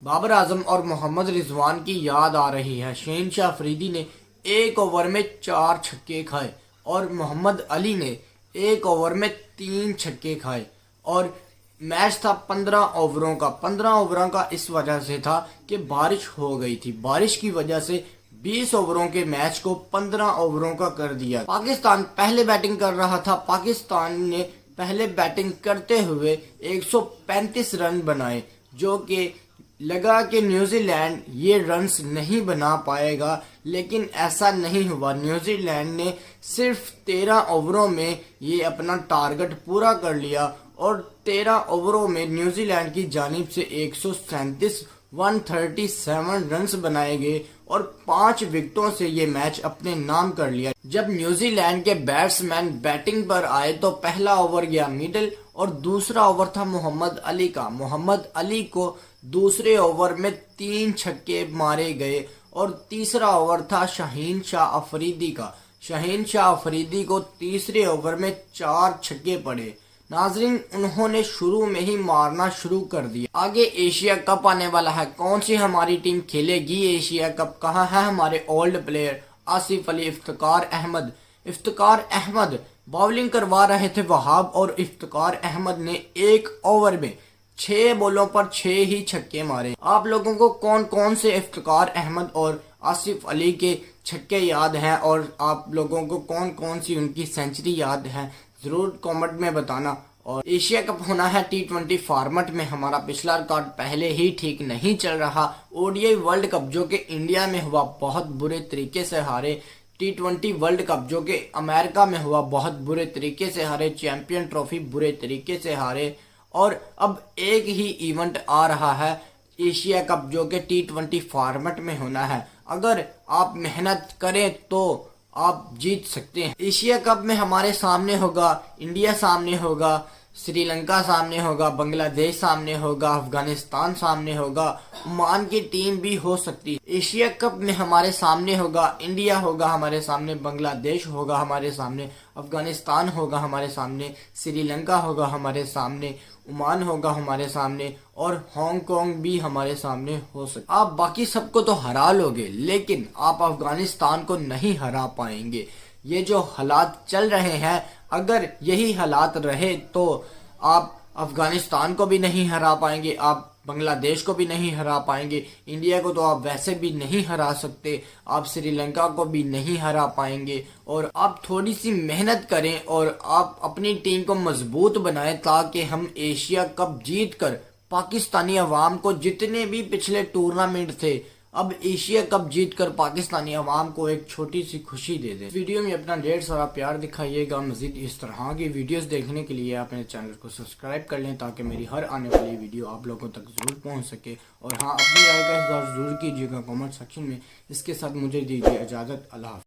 बाबर आजम और मोहम्मद रिजवान की याद आ रही है। शहनशाह अफरीदी ने एक ओवर में 4 छक्के खाए और मोहम्मद अली ने एक ओवर में 3 छक्के खाए और मैच था 15 ओवरों का। 15 ओवरों का इस वजह से था कि बारिश हो गई थी। बारिश की वजह से 20 ओवरों के मैच को 15 ओवरों का कर दिया। पाकिस्तान पहले बैटिंग कर रहा था। पाकिस्तान ने पहले बैटिंग करते हुए 135 रन बनाए, जो कि लगा कि न्यूजीलैंड ये रन्स नहीं बना पाएगा, लेकिन ऐसा नहीं हुआ। न्यूजीलैंड ने सिर्फ 13 ओवरों में ये अपना टारगेट पूरा कर लिया और 13 ओवरों में न्यूजीलैंड की जानिब से 137 रन्स बनाए गए और 5 विकेटों से ये मैच अपने नाम कर लिया। जब न्यूजीलैंड के बैट्समैन बैटिंग पर आए तो पहला ओवर गया मिडिल और दूसरा ओवर था मोहम्मद अली का। मोहम्मद अली को दूसरे ओवर में 3 छक्के मारे गए और तीसरा ओवर था शहनशाह अफरीदी का। शहनशाह अफरीदी को तीसरे ओवर में 4 छक्के पड़े। नाजरीन, उन्होंने शुरू में ही मारना शुरू कर दिया। आगे एशिया कप आने वाला है। कौन सी हमारी टीम खेलेगी एशिया कप? कहाँ है हमारे old player Asif Ali, Iftikhar Ahmed? Iftikhar Ahmed bowling करवा रहे थे वहाब और इफ्तिकार अहमद ने एक ओवर में 6 बॉलों पर 6 ही छक्के मारे। आप लोगों को कौन कौन से इफ्तिकार अहमद और आसिफ अली के छक्के याद हैं और आप लोगों को कौन कौन सी उनकी सेंचुरी याद है, जरूर कमेंट में बताना। और एशिया कप होना है T20 फॉर्मेट में। हमारा पिछला रिकॉर्ड पहले ही ठीक नहीं चल रहा। ओडीआई वर्ल्ड कप जो कि इंडिया में हुआ बहुत बुरे तरीके से हारे। T20 वर्ल्ड कप जो कि अमेरिका में हुआ बहुत बुरे तरीके से हारे। चैंपियन ट्रॉफी बुरे तरीके से हारे। और अब एक ही इवेंट आ रहा है एशिया कप जो कि T20 फॉर्मेट में होना है। अगर आप मेहनत करें तो आप जीत सकते हैं। एशिया कप में हमारे सामने होगा इंडिया, सामने होगा श्रीलंका, सामने होगा बांग्लादेश, सामने होगा अफगानिस्तान, सामने होगा ओमान की टीम भी हो सकती है। एशिया कप में हमारे सामने होगा इंडिया, होगा हमारे सामने बांग्लादेश, होगा हमारे सामने अफगानिस्तान, होगा हमारे सामने श्रीलंका, होगा हमारे सामने ओमान, होगा हमारे सामने और हांगकांग भी हमारे सामने हो सकता। आप बाकी सबको तो हरा लोगे, लेकिन आप अफगानिस्तान को नहीं हरा पाएंगे। ये जो हालात चल रहे हैं, अगर यही हालात रहे तो आप अफगानिस्तान को भी नहीं हरा पाएंगे, आप बांग्लादेश को भी नहीं हरा पाएंगे, इंडिया को तो आप वैसे भी नहीं हरा सकते, आप श्रीलंका को भी नहीं हरा पाएंगे। और आप थोड़ी सी मेहनत करें और आप अपनी टीम को मजबूत बनाएं ताकि हम एशिया कप जीत कर पाकिस्तानी अवाम को, जितने भी पिछले टूर्नामेंट थे, अब एशिया कप जीतकर पाकिस्तानी अवाम को एक छोटी सी खुशी दे दें। वीडियो में अपना ढेर सारा प्यार दिखाइएगा। मजीद इस तरह की वीडियोस देखने के लिए आप मेरे चैनल को सब्सक्राइब कर लें ताकि मेरी हर आने वाली वीडियो आप लोगों तक जरूर पहुंच सके। और हाँ, अपनी राय का इज़हार जरूर कीजिएगा कमेंट सेक्शन में। इसके साथ मुझे दीजिए इजाज़त। अल्लाह हाफ़िज़।